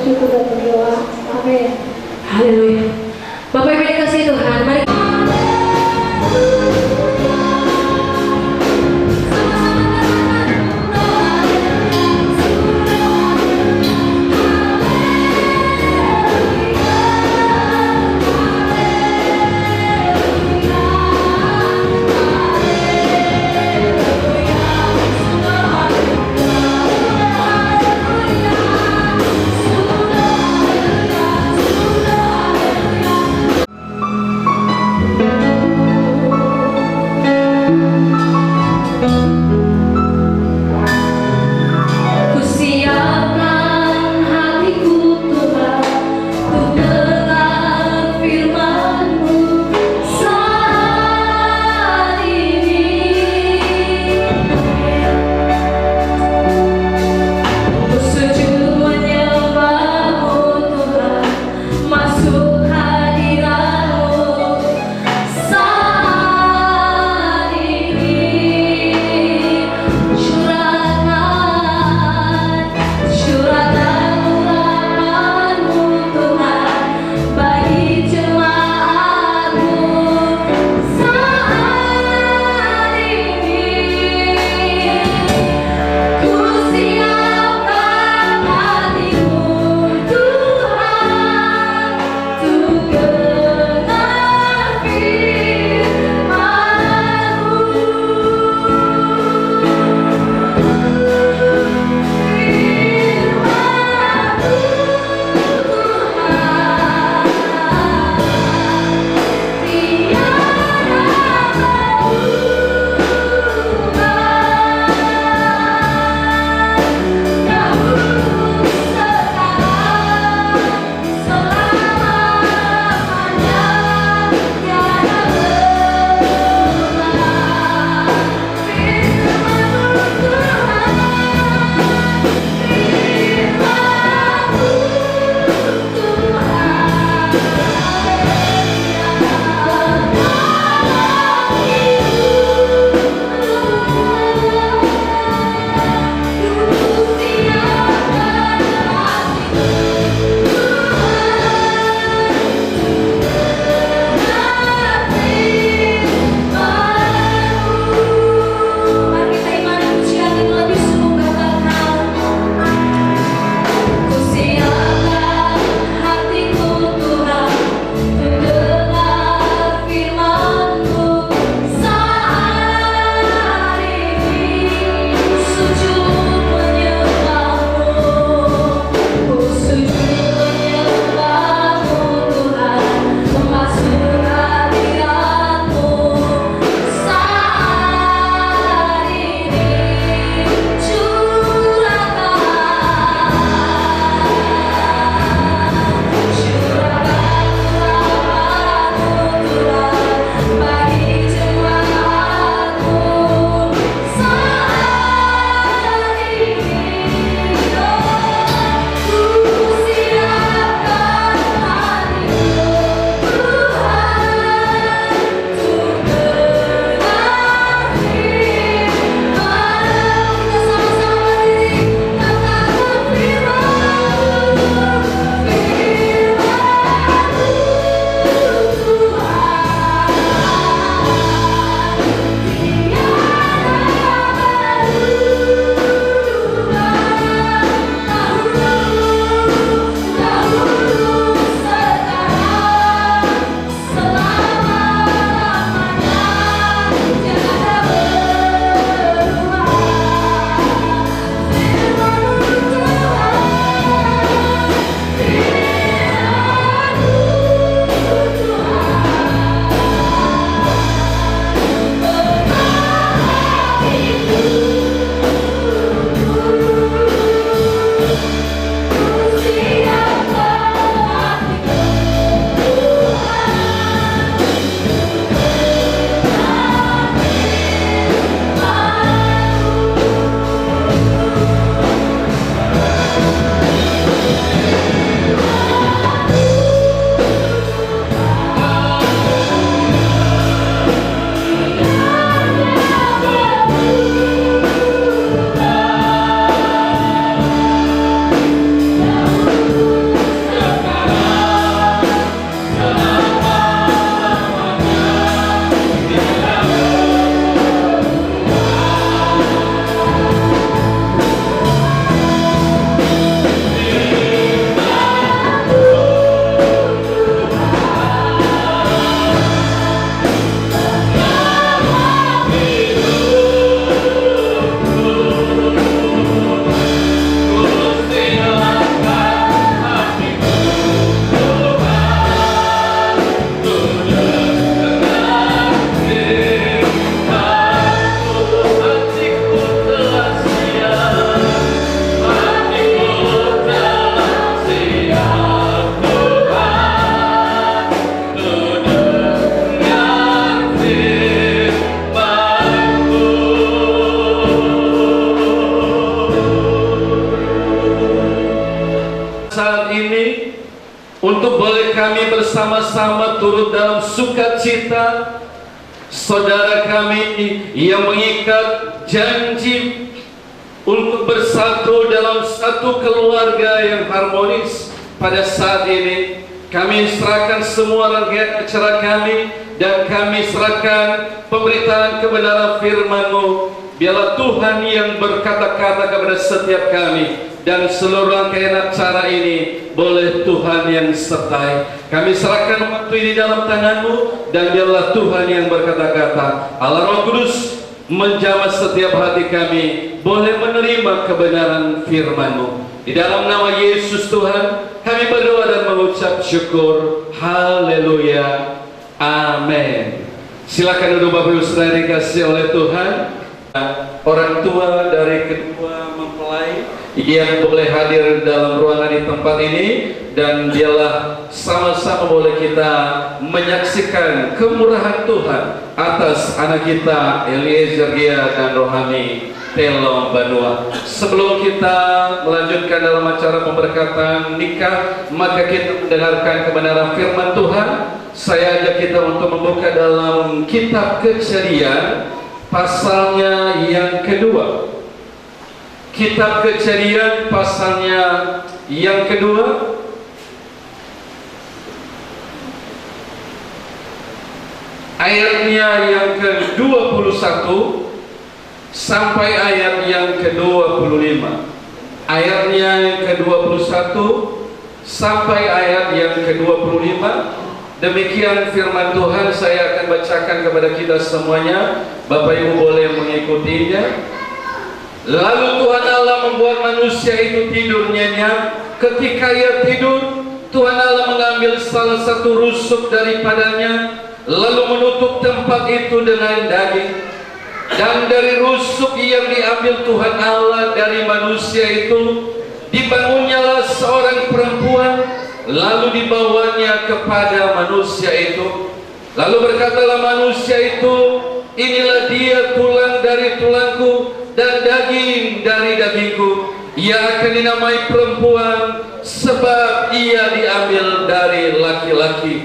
bersyukur dan berdoa. Amin. Haleluya. Bapak Ibu dikasihi Tuhan, mari saat ini untuk boleh kami bersama-sama turut dalam sukacita saudara kami yang mengikat janji untuk bersatu dalam satu keluarga yang harmonis. Pada saat ini kami serahkan semua rangkaian acara kami dan kami serahkan pemberitaan kebenaran firman-Mu. Biarlah Tuhan yang berkata-kata kepada setiap kami, dan seluruh rangkaian acara ini boleh Tuhan yang sertai. Kami serahkan waktu ini dalam tangan-Mu, dan biarlah Tuhan yang berkata-kata. Allah Roh Kudus menjamah setiap hati kami, boleh menerima kebenaran firman-Mu. Di dalam nama Yesus Tuhan kami berdoa dan mengucap syukur. Haleluya, amin. Silakan duduk Bapak Ibu Saudara dikasih oleh Tuhan. Orang tua dari kedua mempelai yang boleh hadir dalam ruangan di tempat ini, dan biarlah sama-sama boleh kita menyaksikan kemurahan Tuhan atas anak kita Eliezer Gia dan Rohani Telong Banua. Sebelum kita melanjutkan dalam acara pemberkatan nikah, maka kita mendengarkan kebenaran firman Tuhan. Saya ajak kita untuk membuka dalam kitab Kejadian pasalnya yang kedua. Kitab Kejadian pasalnya yang kedua, ayatnya yang ke-21 sampai ayat yang ke-25. Ayatnya yang ke-21 sampai ayat yang ke-25. Demikian firman Tuhan. Saya akan bacakan kepada kita semuanya. Bapak Ibu boleh mengikutinya. Lalu Tuhan Allah membuat manusia itu tidur nyenyak. Ketika ia tidur, Tuhan Allah mengambil salah satu rusuk daripadanya, lalu menutup tempat itu dengan daging. Dan dari rusuk yang diambil Tuhan Allah dari manusia itu, dibangunnyalah seorang perempuan, lalu dibawanya kepada manusia itu. Lalu berkatalah manusia itu, inilah dia, tulang dari tulangku dan daging dari dagingku. Ia akan dinamai perempuan, sebab ia diambil dari laki-laki.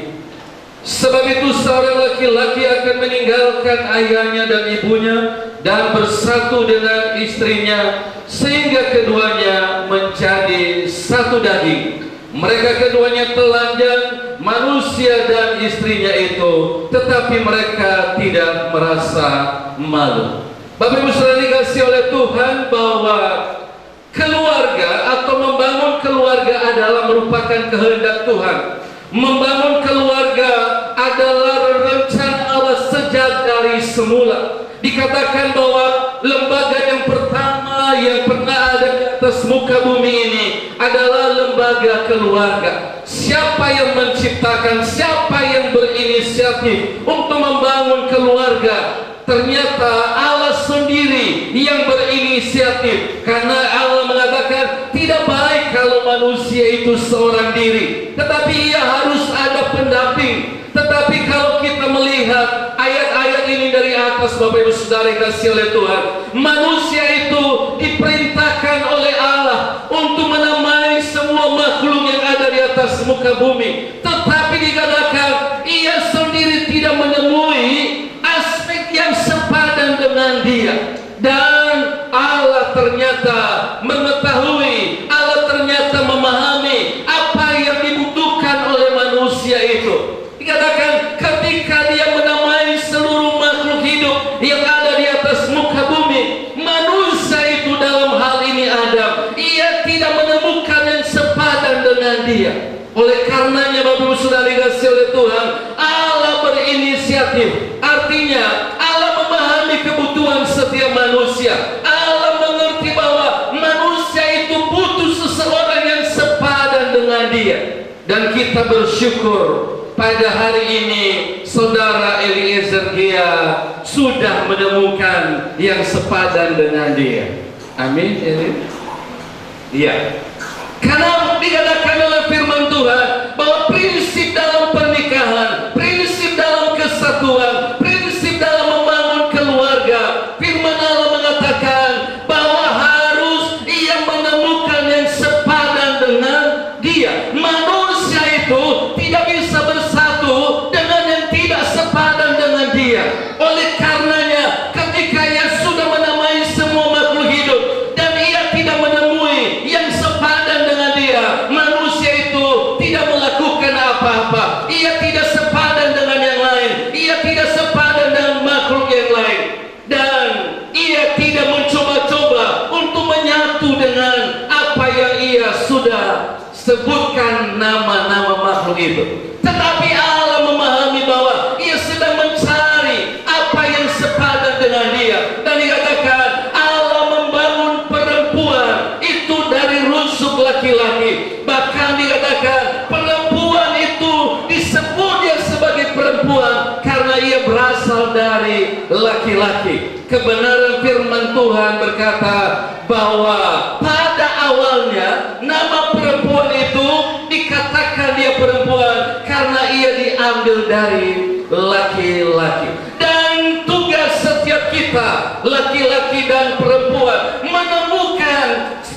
Sebab itu seorang laki-laki akan meninggalkan ayahnya dan ibunya dan bersatu dengan istrinya, sehingga keduanya menjadi satu daging. Mereka keduanya telanjang, manusia dan istrinya itu, tetapi mereka tidak merasa malu. Bapak Ibu Saudara dikasih oleh Tuhan, bahwa keluarga atau membangun keluarga adalah merupakan kehendak Tuhan. Membangun keluarga adalah rencana Allah sejak dari semula. Dikatakan bahwa lembaga yang pertama yang pernah ada di atas muka bumi ini adalah lembaga keluarga. Siapa yang menciptakan, siapa yang berinisiatif untuk membangun keluarga? Ternyata Allah sendiri yang berinisiatif, karena Allah mengatakan tidak baik kalau manusia itu seorang diri, tetapi ia harus ada pendamping. Tetapi kalau kita melihat ayat-ayat ini dari atas, Bapak Ibu Saudara kasih oleh Tuhan, manusia itu diperintahkan oleh Allah untuk menamai semua makhluk yang ada di atas muka bumi. Tetapi dikatakan ia sendiri tidak menemui aspek yang sepadan dengan dia. Dan Allah ternyata mengetahui, Allah ternyata memahami apa yang dibutuhkan oleh manusia itu. Dikatakan ketika dia menamai seluruh makhluk hidup yang ada di atas muka bumi, manusia itu dalam hal ini Adam, ia tidak menemukan yang sepadan dengan dia. Oleh karenanya Bapak Ibu Saudara dikasih oleh Tuhan, Allah berinisiatif. Artinya Allah memahami kebutuhan setiap manusia. Allah mengerti bahwa manusia itu butuh seseorang yang sepadan dengan dia. Dan kita bersyukur pada hari ini Saudara Eliezer Gia sudah menemukan yang sepadan dengan dia. Amin. Iya. Karena dikatakan oleh firman Tuhan bahwa prinsip dalam pernikahan, prinsip dalam kesatuan, prinsip dalam membangun keluarga, firman Allah mengatakan bahwa harus ia menemukan yang sepadan dengan dia. dia. Manusia itu tidak bisa bersatu dengan yang tidak sepadan dengan dia. Oleh karenanya, ketika ia sudah menamai semua makhluk hidup dan ia tidak menemui yang sepadan dengan dia, manusia itu tidak melakukan apa-apa. Ia tidak sepadan dengan yang lain, ia tidak sepadan dengan makhluk yang lain, dan ia tidak mencoba-coba untuk menyatu dengan apa yang ia sudah sebutkan nama-nama makhluk itu. Tetapi Allah memahami bahwa ia sedang mencari apa yang sepadan dengan dia, dan dikatakan Allah membangun perempuan itu dari rusuk laki-laki. Bahkan dikatakan perempuan itu disebut dia sebagai perempuan karena ia berasal dari laki-laki. Kebenaran firman Tuhan berkata bahwa pada awalnya nama perempuan itu dikatakan dia perempuan karena ia diambil dari laki-laki. Dan tugas setiap kita, laki-laki dan perempuan, menemukan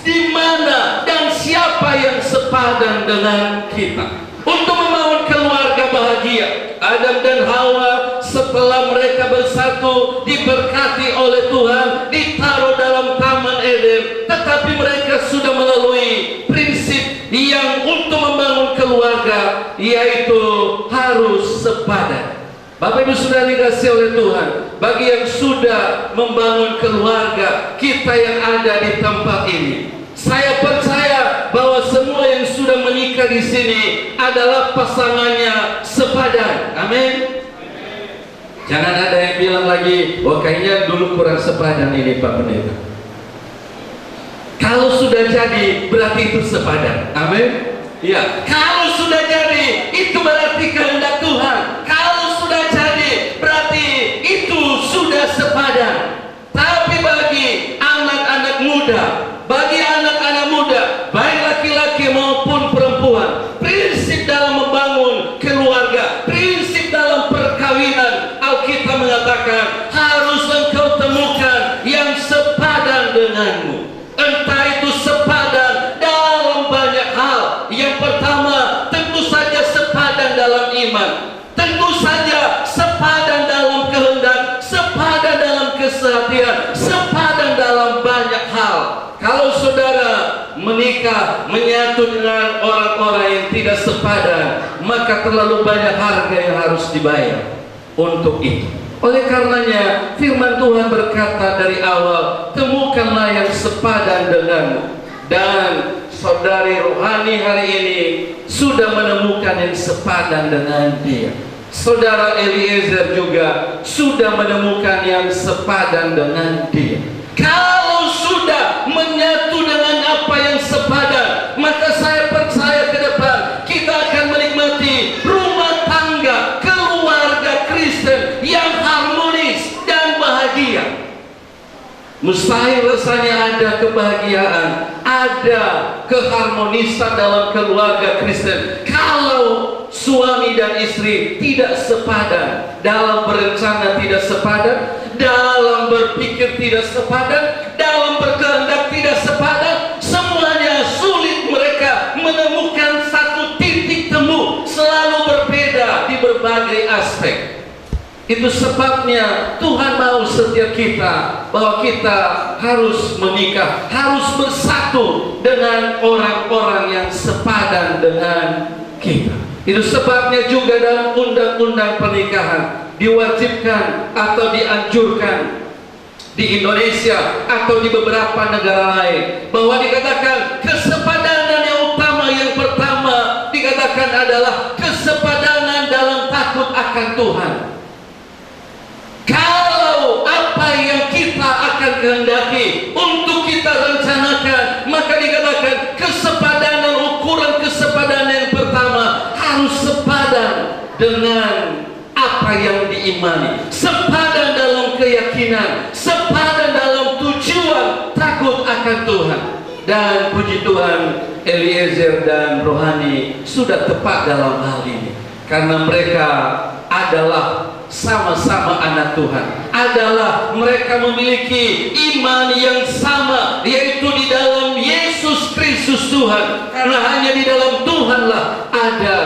di mana dan siapa yang sepadan dengan kita untuk membangun keluarga bahagia. Adam dan Hawa setelah mereka bersatu diberkati oleh Tuhan, ditaruh dalam Taman Eden, tetapi mereka sudah melalui prinsip yang untuk membangun keluarga, yaitu harus sepadan. Bapak Ibu sudah dikasih oleh Tuhan, bagi yang sudah membangun keluarga, kita yang ada di tempat ini, saya percaya bahwa semua yang sudah menikah di sini adalah pasangannya sepadan. Amin. Jangan ada yang bilang lagi, wah kayaknya dulu kurang sepadan ini Pak Pendeta. Kalau sudah jadi, berarti itu sepadan. Amin. Ya. Kalau sudah jadi, itu berarti kehendak Tuhan. Kalau sudah jadi, berarti itu sudah sepadan. Tapi bagi anak-anak muda, baik laki-laki maupun perempuan, prinsip dalam membangun keluarga, prinsip dalam perkawinan, Alkitab mengatakan harus engkau temukan yang sepadan denganmu. Entah itu sepadan dalam banyak hal. Yang pertama, tentu saja sepadan dalam iman, tentu saja sepadan dalam kehendak, sepadan dalam keseharian, sepadan dalam banyak hal. Kalau saudara menikah, menyatu dengan orang-orang yang tidak sepadan, maka terlalu banyak harga yang harus dibayar untuk itu. Oleh karenanya firman Tuhan berkata dari awal, temukanlah yang sepadan denganmu. Dan saudari rohani hari ini sudah menemukan yang sepadan dengan dia. Saudara Eliezer juga sudah menemukan yang sepadan dengan dia. Kalau sudah menyatu dengan apa yang sepadan, maka saya percaya ke depan kita akan menikmati rumah tangga, keluarga Kristen yang harmonis dan bahagia. Mustahil rasanya ada kebahagiaan, ada keharmonisan dalam keluarga Kristen kalau suami dan istri tidak sepadan, dalam berencana tidak sepadan, dalam berpikir tidak sepadan, dalam berkehendak tidak sepadan. Semuanya sulit mereka menemukan satu titik temu, selalu berbeda di berbagai aspek. Itu sebabnya Tuhan mau setiap kita bahwa kita harus menikah, harus bersatu dengan orang-orang yang sepadan dengan kita. Itu sebabnya juga dalam undang-undang pernikahan diwajibkan atau dianjurkan di Indonesia atau di beberapa negara lain bahwa dikatakan kesepadanan yang utama, yang pertama dikatakan adalah kesepadanan dalam takut akan Tuhan. Kalau apa yang kita akan kehendaki untuk kita rencanakan, maka dikatakan kesepadanan, ukuran kesepadanan yang pertama harus sepadan dengan apa yang diimani, sepadan dalam keyakinan, sepadan dalam tujuan takut akan Tuhan. Dan puji Tuhan, Eliezer dan Rohani sudah tepat dalam hal ini, karena mereka adalah sama-sama anak Tuhan, adalah mereka memiliki iman yang sama, yaitu di dalam Yesus Kristus Yesus Tuhan, karena hanya di dalam Tuhanlah ada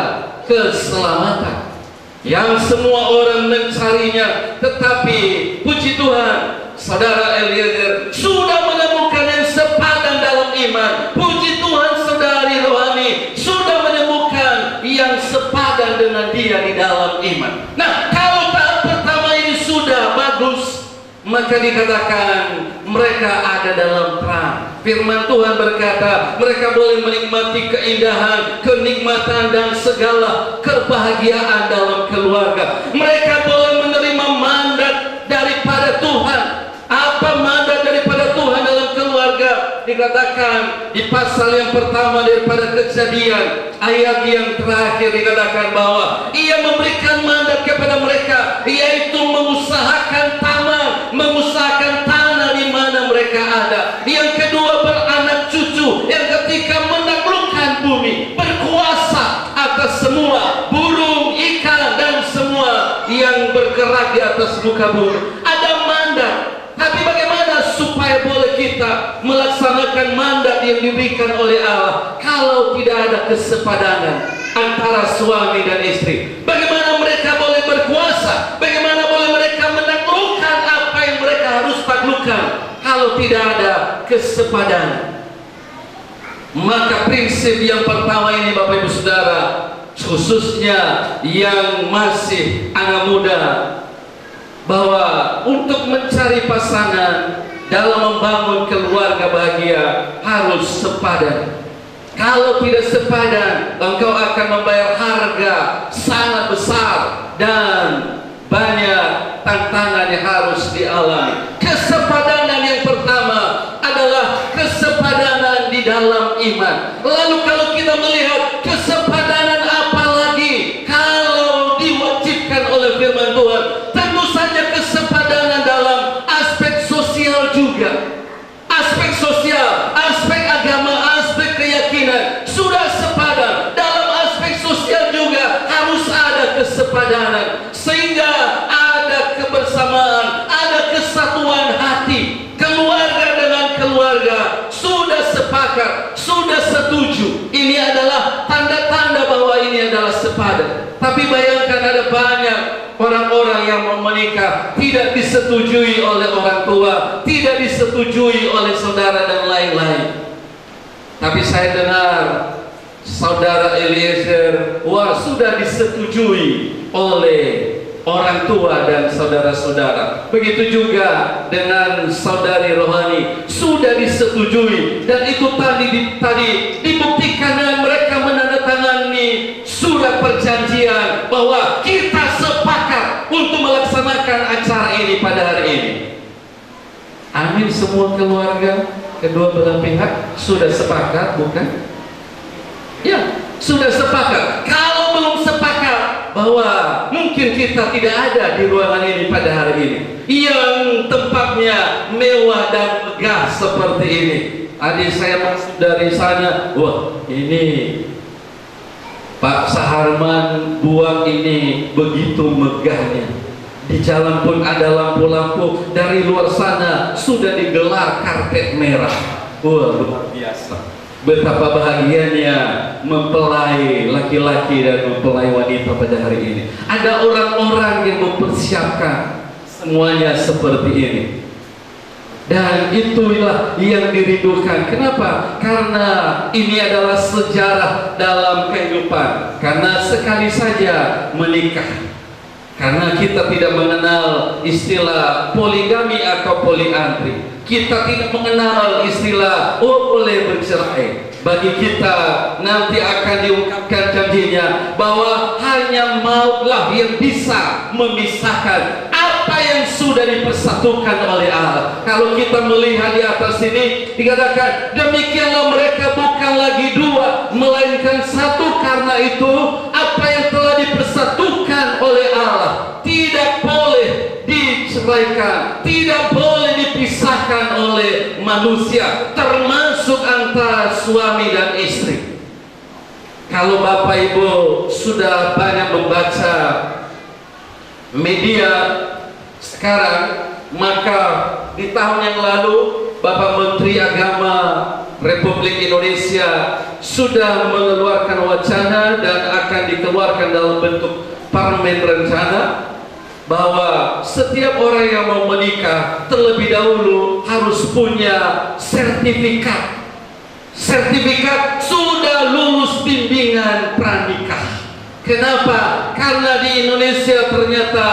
keselamatan yang semua orang mencarinya. Tetapi puji Tuhan, saudara Eliezer sudah menemukan yang sepadan dalam iman. Puji Tuhan, saudari Rohani sudah menemukan yang sepadan dengan dia di dalam iman. Nah, kalau tahap pertama ini sudah bagus, maka dikatakan mereka ada dalam terang. Firman Tuhan berkata, mereka boleh menikmati keindahan, kenikmatan, dan segala kebahagiaan dalam keluarga. Mereka boleh menerima mandat daripada Tuhan. Apa mandat daripada Tuhan dalam keluarga? Dikatakan di pasal yang pertama daripada Kejadian, ayat yang terakhir, dikatakan bahwa Ia memberikan mandat kepada mereka, yaitu mengusahakan taman, mengusahakan tanah di mana mereka ada. Yang kedua, beranak cucu. Yang ketiga, menaklukkan bumi, berkuasa atas semua burung, ikan, dan semua yang bergerak di atas muka bumi. Ada mandat. Tapi bagaimana supaya boleh kita melaksanakan mandat yang diberikan oleh Allah kalau tidak ada kesepadanan antara suami dan istri? Bagaimana mereka boleh berkuasa? Bagaimana boleh mereka menaklukkan apa yang mereka harus taklukkan kalau tidak ada kesepadanan? Maka prinsip yang pertama ini, Bapak Ibu Saudara, khususnya yang masih anak muda, bahwa untuk mencari pasangan dalam membangun keluarga bahagia harus sepadan. Kalau tidak sepadan, engkau akan membayar harga sangat besar dan banyak tantangan yang harus dialami. Kesepadanan yang pertama adalah kesepadanan di dalam iman. Lalu kalau kita melihat kesepadanan apa lagi kalau diwajibkan oleh firman Tuhan? Tentu saja kesepadanan dalam aspek sosial juga. Aspek sosial, aspek agama, aspek keyakinan sudah sepadan. Dalam aspek sosial juga harus ada kesepadanan, sehingga ada kebersamaan, ada kesatuan hati. Keluarga dengan keluarga sudah sepakat, sudah setuju. Ini adalah tanda-tanda bahwa ini adalah sepadan. Tapi bayangkan ada banyak orang-orang yang mau menikah tidak disetujui oleh orang tua, tidak disetujui oleh saudara dan lain-lain. Tapi saya dengar saudara Eliezer, wah, sudah disetujui oleh orang tua dan saudara-saudara. Begitu juga dengan saudari Rohani, sudah disetujui, dan itu tadi dibuktikan dengan mereka menandatangani surat perjanjian bahwa kita sepakat untuk melaksanakan acara ini pada hari ini. Amin. Semua keluarga, kedua belah pihak sudah sepakat, bukan? Ya, sudah sepakat. Kalau belum sepakat bahwa mungkin kita tidak ada di ruangan ini pada hari ini, yang tempatnya mewah dan megah seperti ini. Adik saya masuk dari sana, wah, ini Pak Saharman buat ini begitu megahnya. Di jalan pun ada lampu-lampu. Dari luar sana sudah digelar karpet merah. Wah, luar biasa. Betapa bahagianya mempelai laki-laki dan mempelai wanita pada hari ini. Ada orang-orang yang mempersiapkan semuanya seperti ini. Dan itulah yang dirindukan. Kenapa? Karena ini adalah sejarah dalam kehidupan. Karena sekali saja menikah. Karena kita tidak mengenal istilah poligami atau poliandri. Kita tidak mengenal istilah boleh bercerai. Bagi kita nanti akan diungkapkan janjinya bahwa hanya mautlah yang bisa memisahkan apa yang sudah dipersatukan oleh Allah. Kalau kita melihat di atas ini dikatakan demikianlah mereka bukan lagi dua melainkan satu. Karena itu apa yang telah dipersatukan oleh Allah tidak boleh diceraikan, tidak boleh dipisahkan oleh manusia, termasuk antara suami dan istri. Kalau Bapak Ibu sudah banyak membaca media sekarang, maka di tahun yang lalu Bapak Menteri Agama Republik Indonesia sudah mengeluarkan wacana dan akan dikeluarkan dalam bentuk parlemen rencana bahwa setiap orang yang mau menikah terlebih dahulu harus punya sertifikat sudah lulus bimbingan pranikah. Kenapa? Karena di Indonesia ternyata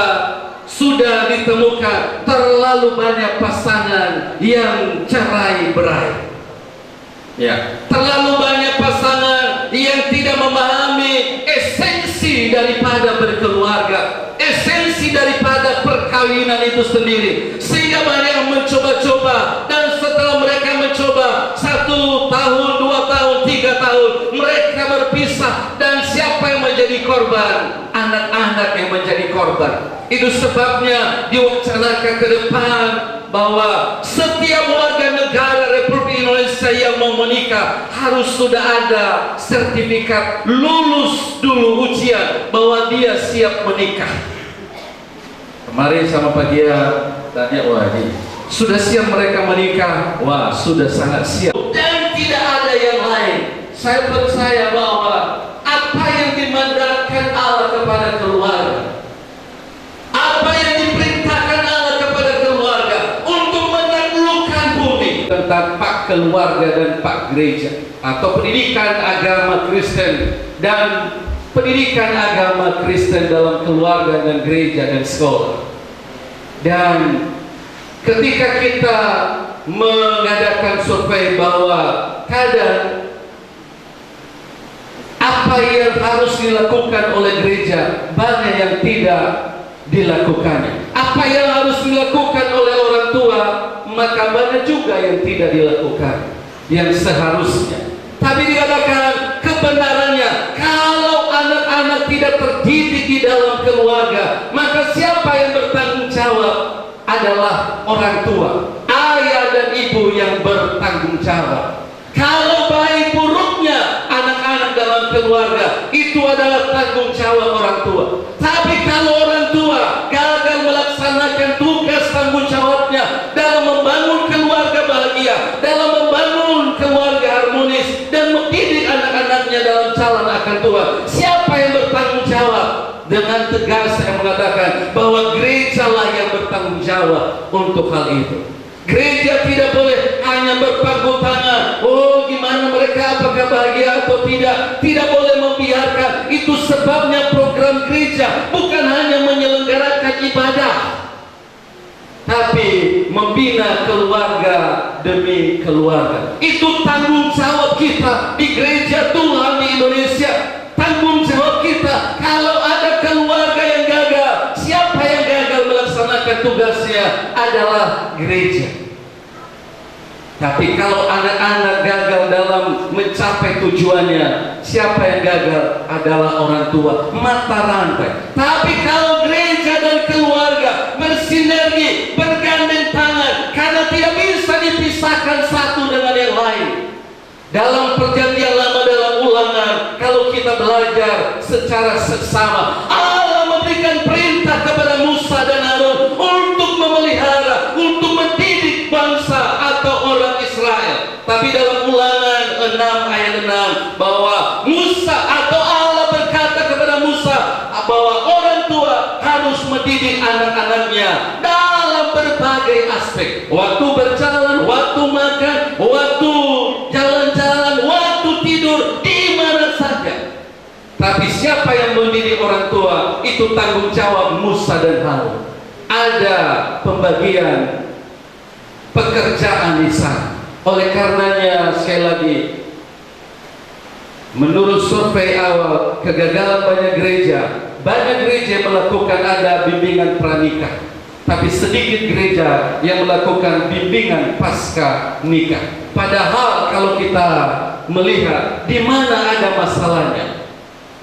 sudah ditemukan terlalu banyak pasangan yang cerai berai. Ya, terlalu banyak pasangan yang tidak memahami esensi daripada berkeluarga, esensi daripada perkawinan itu sendiri, sehingga banyak yang mencoba-coba, dan setelah mereka mencoba 1 tahun, 2 tahun, 3 tahun, mereka berpisah, dan siapa yang menjadi korban? Anak-anak yang menjadi korban. Itu sebabnya diwacanakan ke depan bahwa setiap warga negara Republik Indonesia yang mau menikah harus sudah ada sertifikat lulus dulu ujian bahwa dia siap menikah. Kemarin sama Pak Gia tanya, wah ini sudah siap mereka menikah? Wah, sudah sangat siap. Dan tidak ada yang lain. Saya percaya bahwa apa yang dimandatkan Allah kepada keluarga, apa yang diperintahkan Allah kepada keluarga untuk menaklukkan bumi, tentang pak keluarga dan pak gereja, atau pendidikan agama Kristen dan pendidikan agama Kristen dalam keluarga dan gereja dan sekolah. Dan ketika kita mengadakan survei bahwa kadang apa yang harus dilakukan oleh gereja banyak yang tidak dilakukannya. Apa yang harus dilakukan oleh orang tua maka banyak juga yang tidak dilakukan yang seharusnya. Tapi dikatakan kebenarannya, kalau anak-anak tidak terdidik di dalam keluarga, maka siapa yang bertanggung jawab adalah orang tua, ayah dan ibu yang bertanggung jawab. Kalau baik buruknya anak-anak dalam keluarga itu adalah tanggung jawab orang tua. Tapi kalau orang tua gagal melaksanakan tugas tanggung jawabnya dalam membangun keluarga bahagia, dalam membangun keluarga harmonis, dan mendidik anak-anaknya dalam jalan akan Tuhan, siapa yang bertanggung jawab? Dengan tegas saya mengatakan bahwa gerejalah yang bertanggung jawab untuk hal itu. Gereja tidak boleh hanya berpangku tangan. Oh, gimana mereka, apakah bahagia atau tidak? Tidak boleh membiarkan. Itu sebabnya program gereja bukan hanya menyelenggarakan ibadah, tapi membina keluarga demi keluarga. Itu tanggung jawab kita di gereja Tuhan di Indonesia. Tanggung jawab kita. Kalau ada keluarga yang gagal, siapa yang gagal melaksanakan tugasnya adalah gereja. Tapi kalau anak-anak gagal dalam mencapai tujuannya, siapa yang gagal adalah orang tua, mata rantai. Tapi kalau gereja dan keluarga bersinergi, bergandeng tangan, karena tidak bisa dipisahkan satu dengan yang lain. Dalam perjanjian lama, dalam ulangan, kalau kita belajar secara seksama, Allah memberikan perintah kepada Musa dan Harun untuk memelihara, untuk mendidik bangsa atau orang Israel. Tapi dalam ulangan 6 ayat 6 bahwa Musa atau Allah berkata kepada Musa bahwa orang tua harus mendidik anak-anaknya dalam berbagai aspek. Waktu berjalan, waktu makan, waktu jalan-jalan, waktu tidur, di mana saja. Tapi siapa yang mendidik orang tua? Itu tanggung jawab Musa dan Harun. Ada pembagian pekerjaan di sana. Oleh karenanya sekali lagi, menurut survei awal, kegagalan banyak gereja melakukan ada bimbingan pranikah, tapi sedikit gereja yang melakukan bimbingan pasca nikah. Padahal kalau kita melihat di mana ada masalahnya,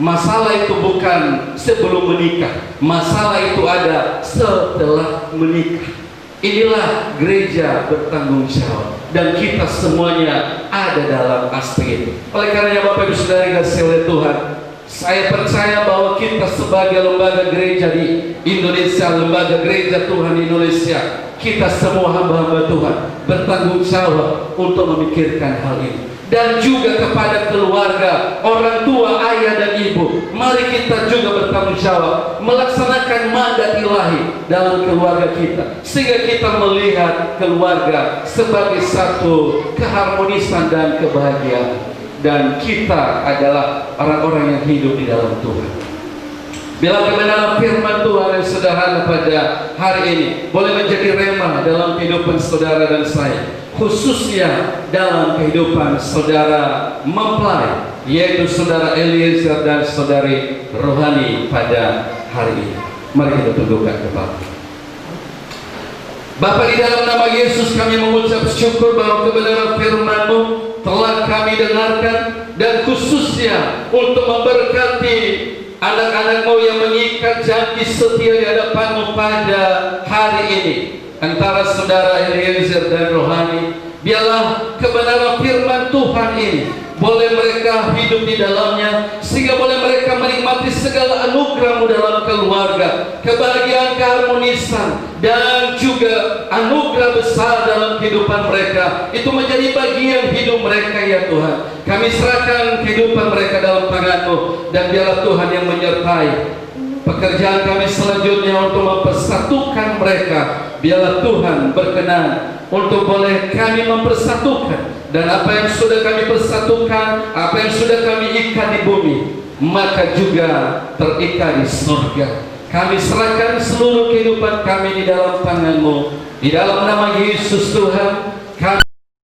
masalah itu bukan sebelum menikah, masalah itu ada setelah menikah. Inilah gereja bertanggung jawab, dan kita semuanya ada dalam aspek itu. Oleh karenanya Bapak Ibu Saudara kasih oleh Tuhan, saya percaya bahwa kita sebagai lembaga gereja di Indonesia, lembaga gereja Tuhan di Indonesia, kita semua hamba-hamba Tuhan bertanggung jawab untuk memikirkan hal ini. Dan juga kepada keluarga, orang tua, ayah dan ibu, mari kita juga bertanggung jawab melaksanakan mandat ilahi dalam keluarga kita, sehingga kita melihat keluarga sebagai satu keharmonisan dan kebahagiaan. Dan kita adalah orang-orang yang hidup di dalam Tuhan. Bila kebenaran firman Tuhan yang sederhana pada hari ini boleh menjadi rema dalam kehidupan saudara dan saya, khususnya dalam kehidupan saudara mempelai, yaitu saudara Eliezer dan saudari Rohani pada hari ini. Mari kita tundukkan kepala. Bapa, di dalam nama Yesus kami mengucap syukur bahwa kebenaran firman-Mu telah kami dengarkan, dan khususnya untuk memberkati anak-anak-Mu yang mengikat janji setia di hadapan-Mu pada hari ini antara saudara Eliezer dan Rohani. Biarlah kebenaran firman Tuhan ini boleh mereka hidup di dalamnya, sehingga boleh mereka menikmati segala anugerah-Mu dalam keluarga, kebahagiaan, keharmonisan, dan juga anugerah besar dalam kehidupan mereka. Itu menjadi bagian hidup mereka, ya Tuhan. Kami serahkan kehidupan mereka dalam tangan-Mu, dan biarlah Tuhan yang menyertai pekerjaan kami selanjutnya untuk mempersatukan mereka. Biarlah Tuhan berkenan untuk boleh kami mempersatukan, dan apa yang sudah kami persatukan, apa yang sudah kami ikat di bumi, maka juga terikat di surga. Kami serahkan seluruh kehidupan kami di dalam tangan-Mu. Di dalam nama Yesus Tuhan,